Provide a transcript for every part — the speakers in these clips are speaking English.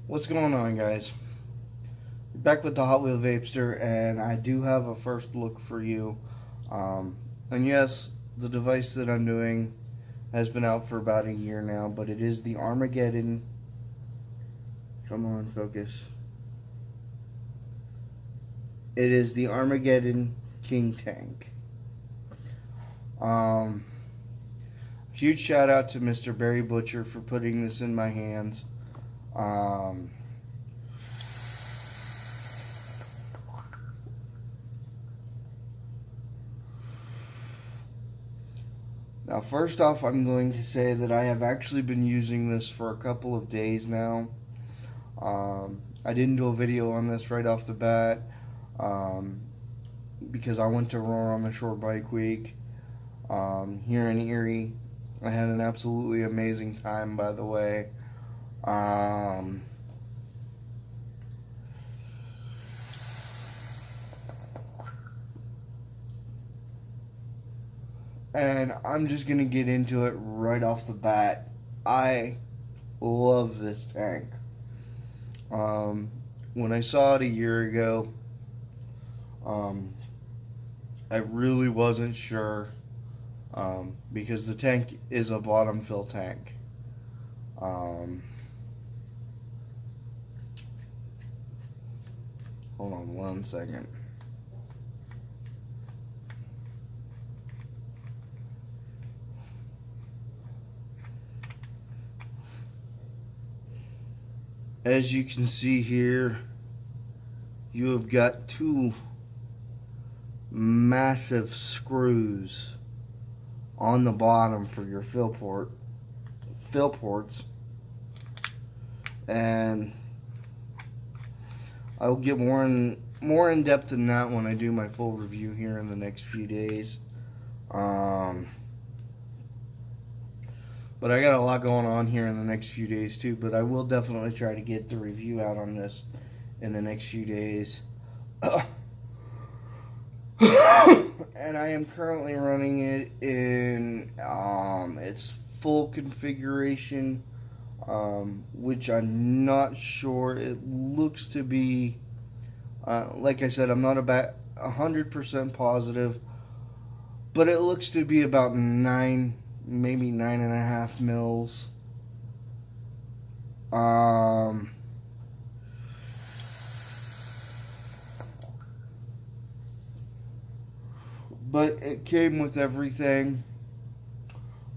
What's going on, guys? Back with the Hot Wheel Vapester, and I do have a first look for you. And yes, the device that I'm doing has been out for about a year now, but it is the Armageddon. Come on, focus. It is the Armageddon King tank. Um, Huge shout out to Mr. Barry Butcher for putting this in my hands. Um, Now, first off, I'm going to say that I have actually been using this for a couple of days now. I didn't do a video on this right off the bat um, because I went to Roar on the Short Bike Week here in Erie. I had an absolutely amazing time, by the way. And I'm just going to get into it right off the bat. I love this tank. When I saw it a year ago, I really wasn't sure because the tank is a bottom fill tank. Hold on one second. As you can see here, you have got two massive screws on the bottom for your fill ports, and I will get more in depth than that when I do my full review here in the next few days. But I got a lot going on here in the next few days too, but I will definitely try to get the review out on this in the next few days. And I am currently running it in its full configuration, which I'm not sure. It looks to be, like I said, I'm not about 100% positive, but it looks to be about maybe 9.5 mils. But it came with everything.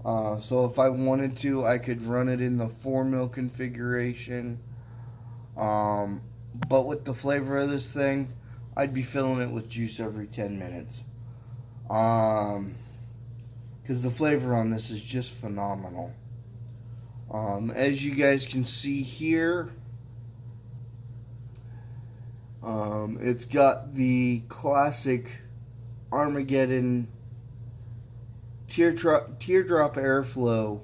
So if I wanted to, I could run it in the 4 mil configuration. But with the flavor of this thing, I'd be filling it with juice every 10 minutes. Because the flavor on this is just phenomenal. As you guys can see here, it's got the classic Armageddon teardrop airflow,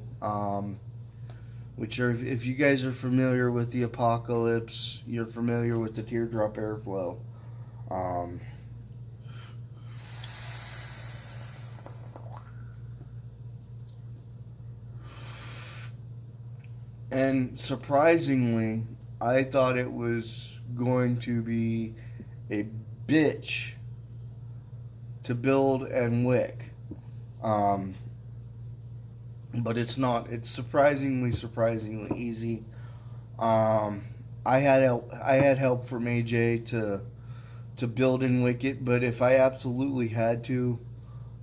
which are, if you guys are familiar with the Apocalypse, you're familiar with the teardrop airflow. And surprisingly, I thought it was going to be a bitch to build and wick. But it's not. It's surprisingly easy. I had help from AJ to build and wick it, but if I absolutely had to,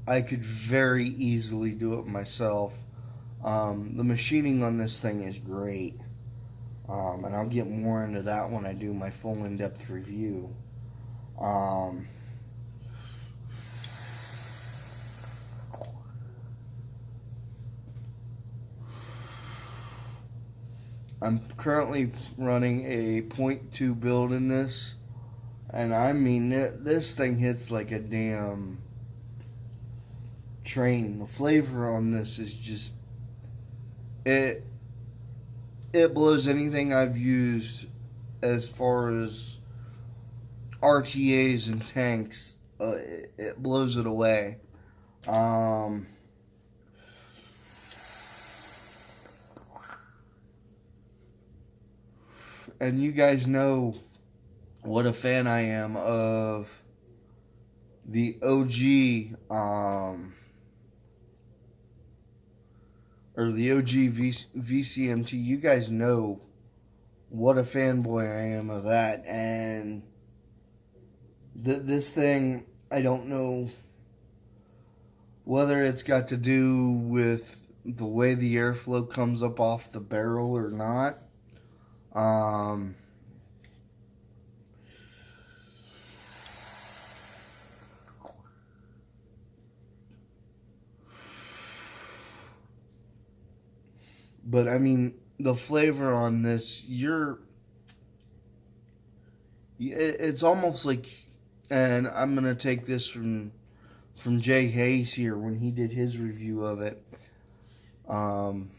I could very easily do it myself. The machining on this thing is great, and I'll get more into that when I do my full in-depth review. I'm currently running a 0.2 build in this, and I mean, this thing hits like a damn train. The flavor on this is just, it blows anything I've used as far as RTAs and tanks. It blows it away. and you guys know what a fan I am of the OG, or the OG VCMT. You guys know what a fanboy I am of that, and this thing, I don't know whether it's got to do with the way the airflow comes up off the barrel or not. Um, but I mean, the flavor on this, it's almost like, and I'm gonna take this from Jay Hayes here when he did his review of it. Um,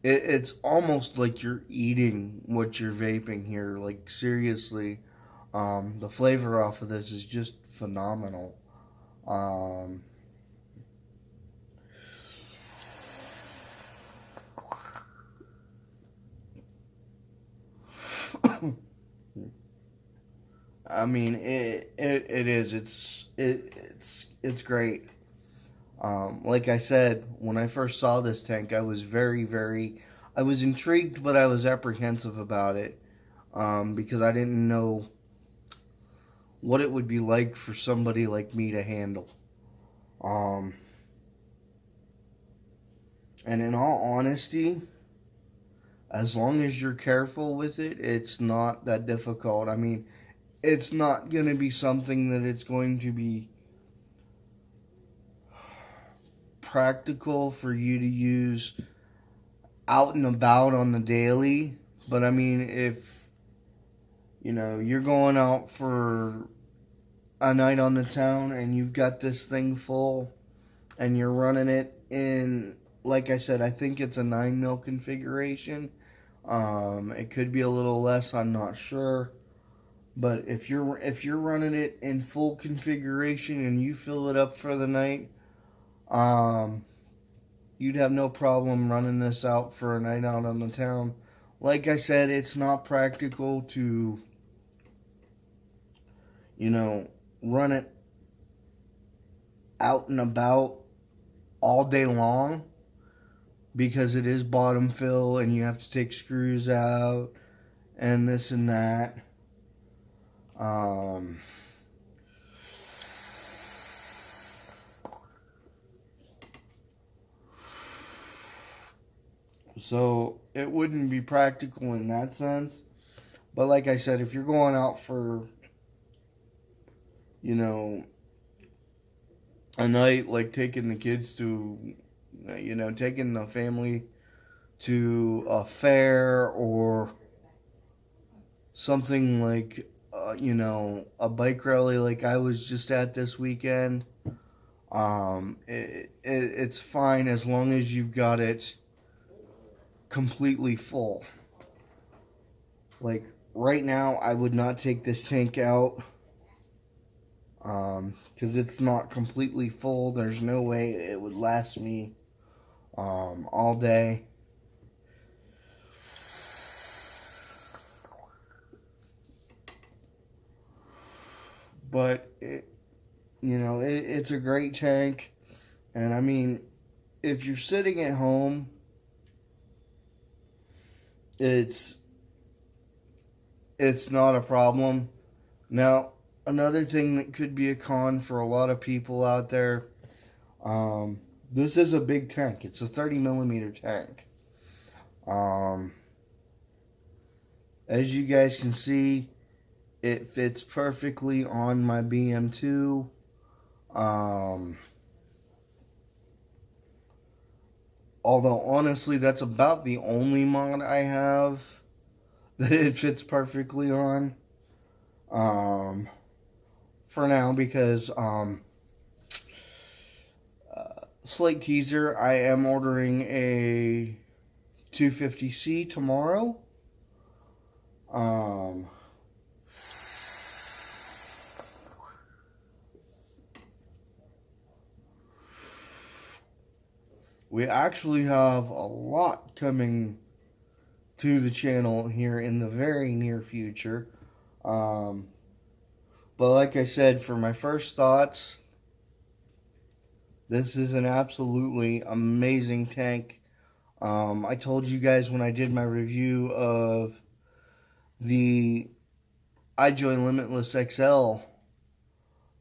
it's almost like you're eating what you're vaping here. Like, seriously, the flavor off of this is just phenomenal. Um, I mean, it is. It's great. Like I said, when I first saw this tank, I was I was intrigued, but I was apprehensive about it, because I didn't know what it would be like for somebody like me to handle. Um, and in all honesty, as long as you're careful with it, it's not that difficult. I mean, it's not going to be something that it's going to be practical for you to use out and about on the daily. But I mean, if you're going out for a night on the town and you've got this thing full and you're running it in, like I said, I think it's a 9 mil configuration. It could be a little less, I'm not sure. But if you're running it in full configuration and you fill it up for the night, you'd have no problem running this out for a night out on the town. Like I said, it's not practical to, run it out and about all day long, because it is bottom fill and you have to take screws out and this and that. So it wouldn't be practical in that sense. But like I said, if you're going out for, a night, like taking the kids to, taking the family to a fair or something like, a bike rally like I was just at this weekend, it's fine as long as you've got it completely full. Like right now, I would not take this tank out, because it's not completely full. There's no way it would last me all day. But it's a great tank, and I mean, if you're sitting at home, it's not a problem. Now, another thing that could be a con for a lot of people out there, this is a big tank. It's a 30 millimeter tank. As you guys can see, it fits perfectly on my BM2. Although, honestly, that's about the only mod I have that it fits perfectly on. For now, because, slight teaser, I am ordering a 250C tomorrow. We actually have a lot coming to the channel here in the very near future. But like I said, for my first thoughts, this is an absolutely amazing tank. I told you guys when I did my review of the iJoy Limitless XL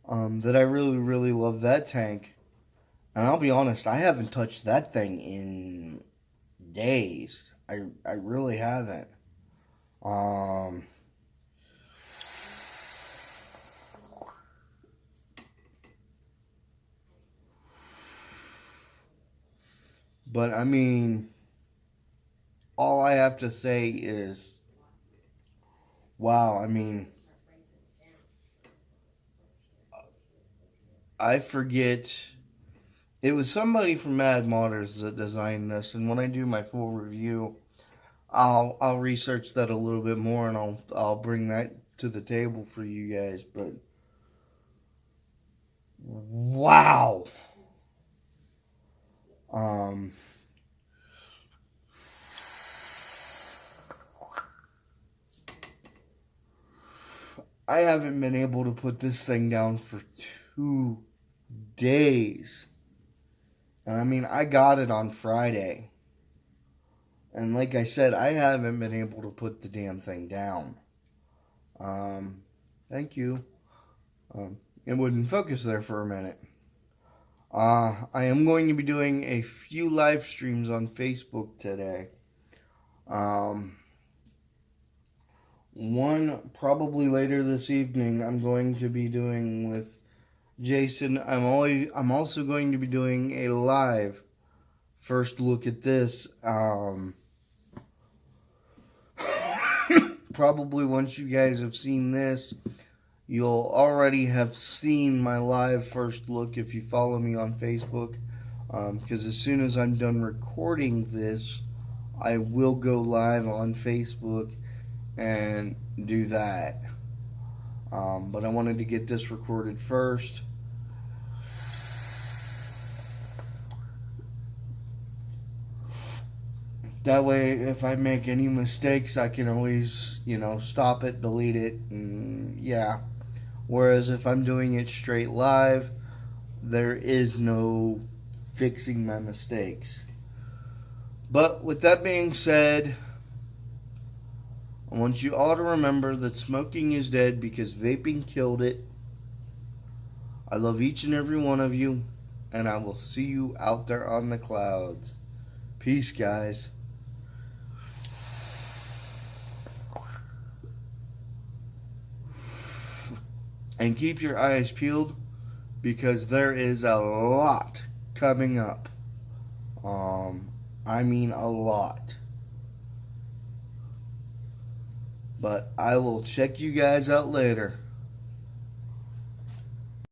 that I really, really love that tank. And I'll be honest, I haven't touched that thing in days. I really haven't. But I mean, all I have to say is, wow, I mean, I forget. It was somebody from Mad Modders that designed this, and when I do my full review, I'll research that a little bit more, and I'll bring that to the table for you guys. But wow, I haven't been able to put this thing down for 2 days. And I mean, I got it on Friday. And like I said, I haven't been able to put the damn thing down. Thank you. It wouldn't focus there for a minute. I am going to be doing a few live streams on Facebook today. One probably later this evening I'm going to be doing with Jason. I'm also going to be doing a live first look at this. Probably once you guys have seen this, you'll already have seen my live first look if you follow me on Facebook. Because as soon as I'm done recording this, I will go live on Facebook and do that. But I wanted to get this recorded first. That way, if I make any mistakes, I can always, stop it, delete it, and yeah. Whereas if I'm doing it straight live, there is no fixing my mistakes. But with that being said, I want you all to remember that smoking is dead because vaping killed it. I love each and every one of you, and I will see you out there on the clouds. Peace, guys. And keep your eyes peeled because there is a lot coming up. I mean a lot. But I will check you guys out later.